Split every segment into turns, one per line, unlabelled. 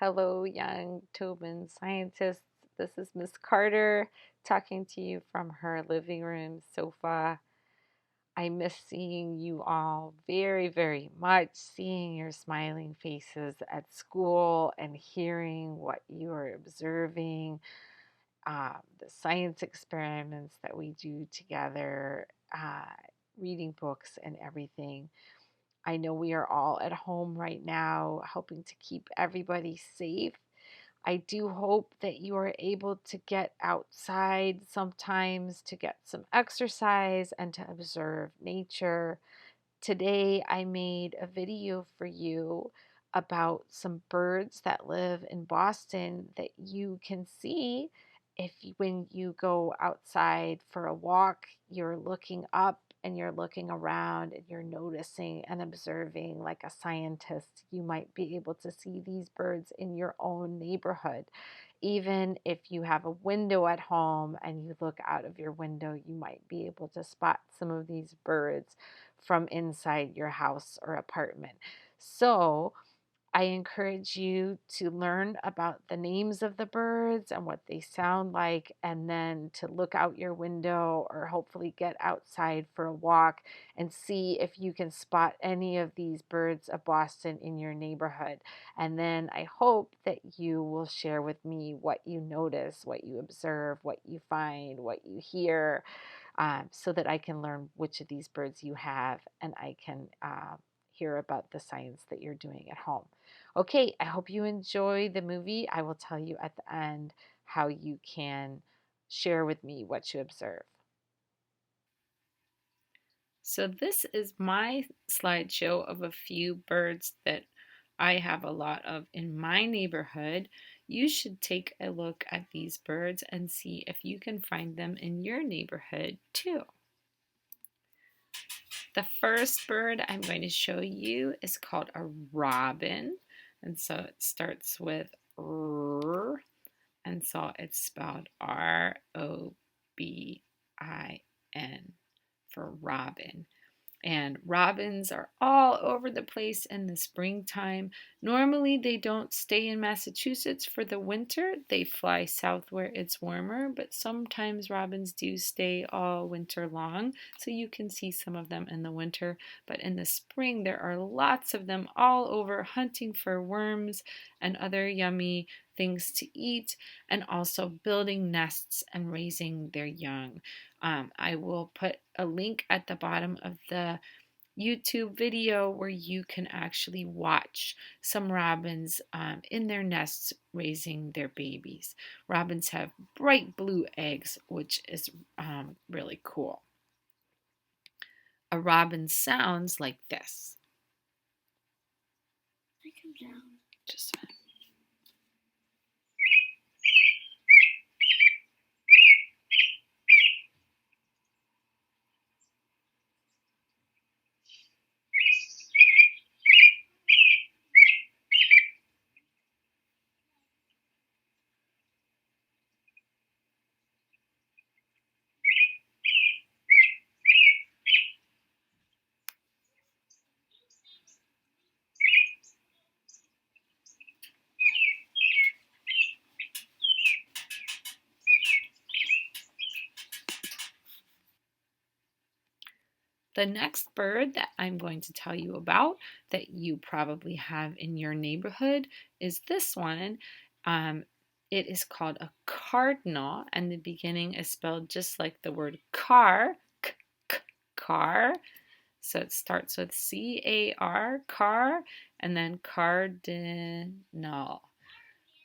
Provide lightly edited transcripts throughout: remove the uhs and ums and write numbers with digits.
Hello, young Tobin scientists. This is Miss Carter talking to you from her living room sofa. I miss seeing you all very, very much, seeing your smiling faces at school and hearing what you are observing, the science experiments that we do together, uh, reading books and everything. I know we are all at home right now, helping to keep everybody safe. I do hope that you are able to get outside sometimes to get some exercise and to observe nature. Today, I made a video for you about some birds that live in Boston that you can see when you go outside for a walk, you're looking up and you're looking around and you're noticing and observing like a scientist. You might be able to see these birds in your own neighborhood. Even if you have a window at home and you look out of your window, you might be able to spot some of these birds from inside your house or apartment. So, I encourage you to learn about the names of the birds and what they sound like, and then to look out your window or hopefully get outside for a walk and see if you can spot any of these birds of Boston in your neighborhood. And then I hope that you will share with me what you notice, what you observe, what you find, what you hear, so that I can learn which of these birds you have and I can hear about the science that you're doing at home. Okay, I hope you enjoy the movie. I will tell you at the end how you can share with me what you observe. So this is my slideshow of a few birds that I have a lot of in my neighborhood. You should take a look at these birds and see if you can find them in your neighborhood too. The first bird I'm going to show you is called a robin. And so it starts with R, and so it's spelled Robin for robin. And robins are all over the place in the springtime. Normally, they don't stay in Massachusetts for the winter. They fly south where it's warmer, but sometimes robins do stay all winter long. So you can see some of them in the winter. But in the spring, there are lots of them all over hunting for worms and other yummy things to eat, and also building nests and raising their young. I will put a link at the bottom of the YouTube video where you can actually watch some robins in their nests raising their babies. Robins have bright blue eggs, which is really cool. A robin sounds like this. Just a minute. The next bird that I'm going to tell you about that you probably have in your neighborhood is this one. It is called a cardinal, and the beginning is spelled just like the word car, car. So it starts with C-A-R, car, and then cardinal.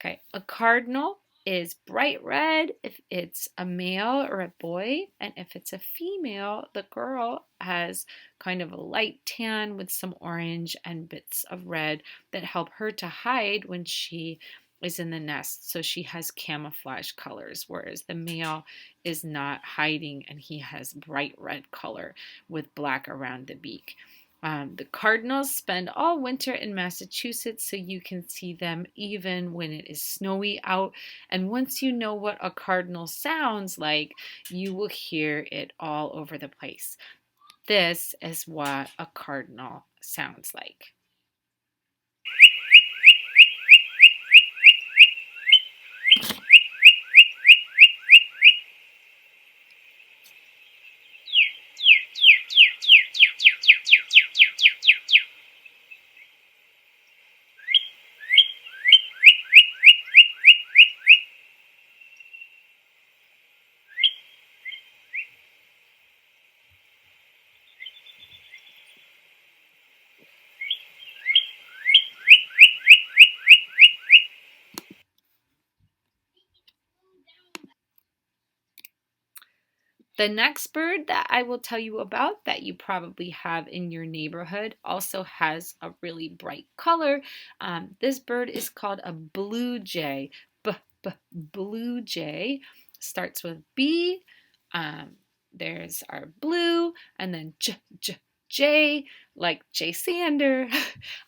Okay, a cardinal is bright red if it's a male or a boy, and if it's a female, the girl has kind of a light tan with some orange and bits of red that help her to hide when she is in the nest. So she has camouflage colors, whereas the male is not hiding and he has bright red color with black around the beak. The cardinals spend all winter in Massachusetts, so you can see them even when it is snowy out. And once you know what a cardinal sounds like, you will hear it all over the place. This is what a cardinal sounds like. The next bird that I will tell you about that you probably have in your neighborhood also has a really bright color. This bird is called a blue jay. Blue jay starts with B. Um, there's our blue, and then Jay, like Jay Sander.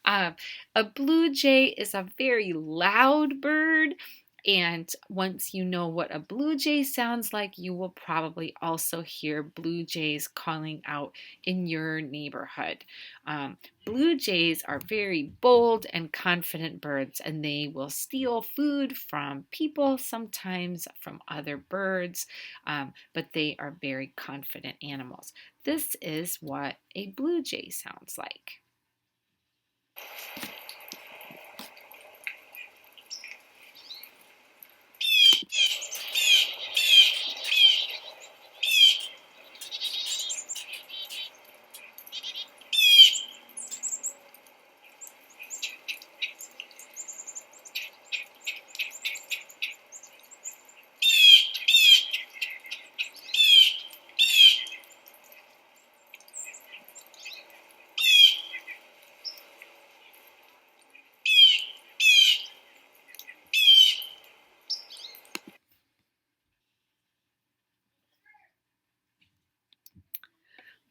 Um, a blue jay is a very loud bird. And once you know what a blue jay sounds like, you will probably also hear blue jays calling out in your neighborhood. Um, Blue jays are very bold and confident birds, and they will steal food from people, sometimes from other birds, but they are very confident animals. This is what a blue jay sounds like.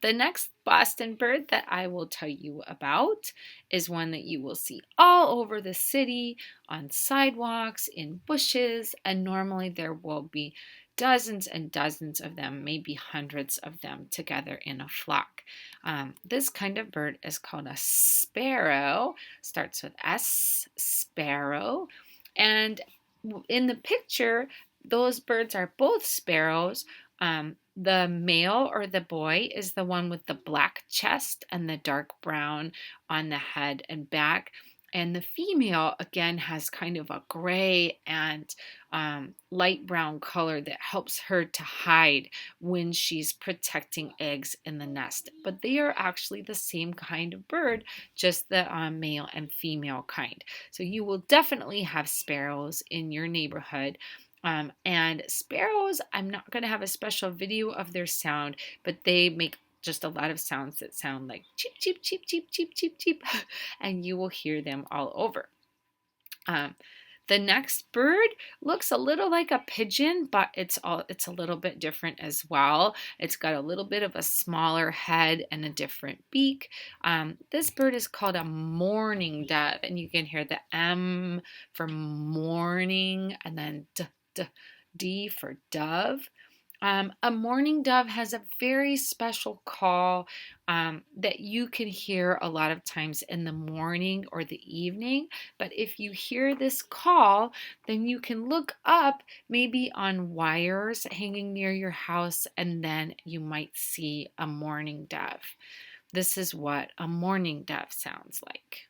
The next Boston bird that I will tell you about is one that you will see all over the city, on sidewalks, in bushes, and normally there will be dozens and dozens of them, maybe hundreds of them together in a flock. This kind of bird is called a sparrow, starts with S, sparrow, and in the picture, those birds are both sparrows. The male or the boy is the one with the black chest and the dark brown on the head and back. And the female, again, has kind of a gray and light brown color that helps her to hide when she's protecting eggs in the nest. But they are actually the same kind of bird, just the male and female kind. So you will definitely have sparrows in your neighborhood. And sparrows, I'm not going to have a special video of their sound, but they make just a lot of sounds that sound like cheep, cheep, cheep, cheep, cheep, cheep, cheep, and you will hear them all over. The next bird looks a little like a pigeon, but it's a little bit different as well. It's got a little bit of a smaller head and a different beak. This bird is called a mourning dove, and you can hear the M for morning and then D for dove. A mourning dove has a very special call that you can hear a lot of times in the morning or the evening. But if you hear this call, then you can look up maybe on wires hanging near your house, and then you might see a mourning dove. This is what a mourning dove sounds like.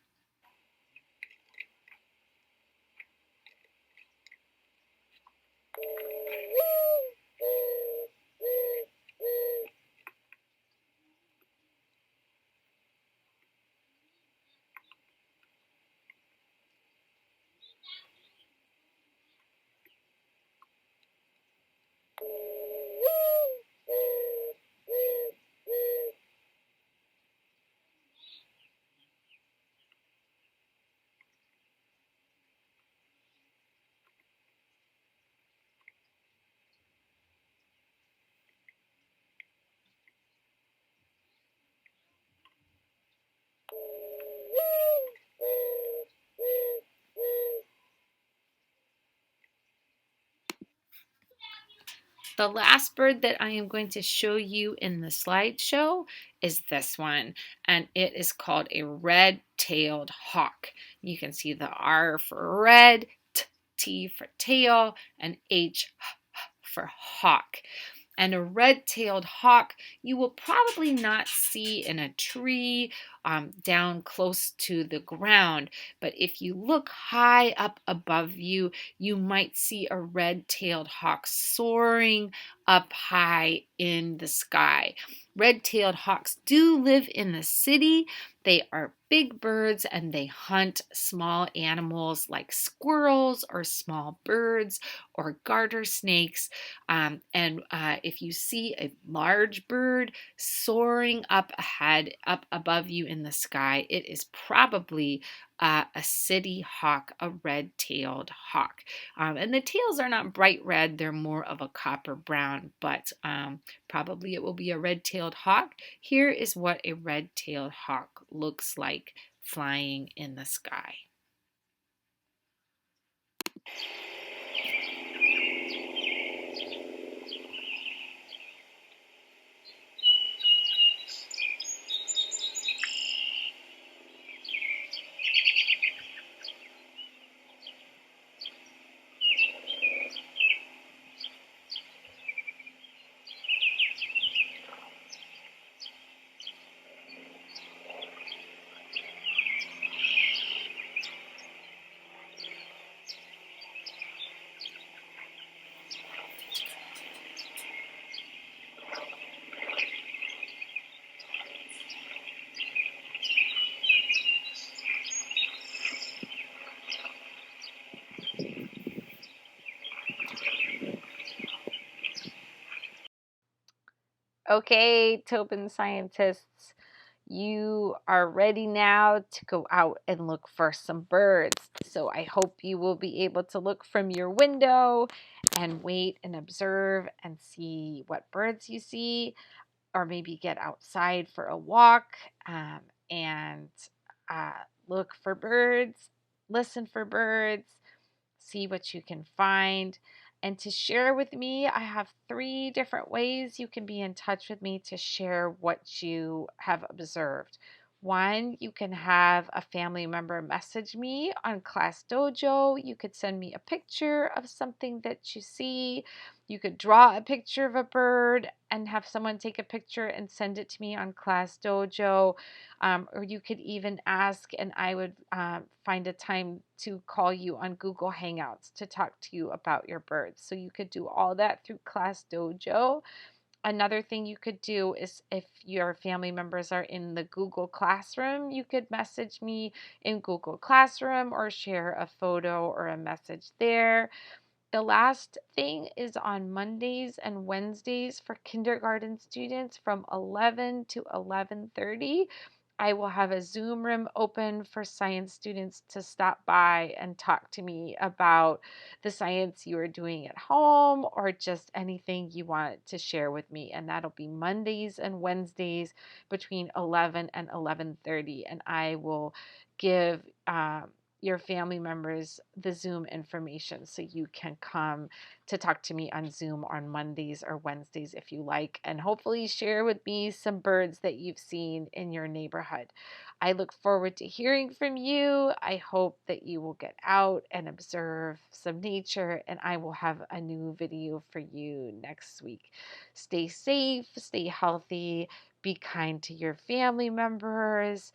The last bird that I am going to show you in the slideshow is this one, and it is called a red-tailed hawk. You can see the R for red, T for tail, and H for hawk. And a red-tailed hawk you will probably not see in a tree down close to the ground. But if you look high up above you, you might see a red-tailed hawk soaring up high in the sky. Red-tailed hawks do live in the city. They are big birds and they hunt small animals like squirrels or small birds or garter snakes. And if you see a large bird soaring up ahead, up above you in the sky, it is probably a city hawk, a red-tailed hawk. And the tails are not bright red, they're more of a copper brown, but probably it will be a red-tailed hawk. Here is what a red-tailed hawk looks like flying in the sky. Okay, Tobin scientists, you are ready now to go out and look for some birds. So I hope you will be able to look from your window and wait and observe and see what birds you see, or maybe get outside for a walk and uh, look for birds, listen for birds, see what you can find. And to share with me, I have 3 different ways you can be in touch with me to share what you have observed. One, you can have a family member message me on Class Dojo. You could send me a picture of something that you see. You could draw a picture of a bird and have someone take a picture and send it to me on Class Dojo. Or you could even ask, and I would find a time to call you on Google Hangouts to talk to you about your birds. So you could do all that through Class Dojo. Another thing you could do is if your family members are in the Google Classroom, you could message me in Google Classroom or share a photo or a message there. The last thing is on Mondays and Wednesdays for kindergarten students from 11 to 11:30. I will have a Zoom room open for science students to stop by and talk to me about the science you are doing at home or just anything you want to share with me. And that'll be Mondays and Wednesdays between 11 and 11:30. And I will give your family members the Zoom information so you can come to talk to me on Zoom on Mondays or Wednesdays if you like, and hopefully share with me some birds that you've seen in your neighborhood. I look forward to hearing from you. I hope that you will get out and observe some nature, and I will have a new video for you next week. Stay safe, stay healthy, be kind to your family members.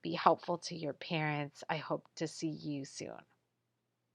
Be helpful to your parents. I hope to see you soon.